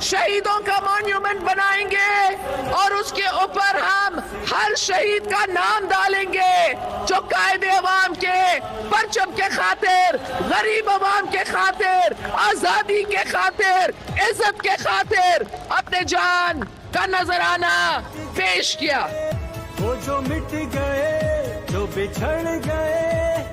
शहीदों का मॉन्यूमेंट बनाएंगे और उसके ऊपर हम हर शहीद का नाम डालेंगे जो कायदे अवाम के परचम के खातिर, गरीब अवाम के खातिर, आजादी के खातिर, इज्जत के खातिर अपने जान का नजराना पेश किया। वो जो मिट गए, जो बिछड़ गए,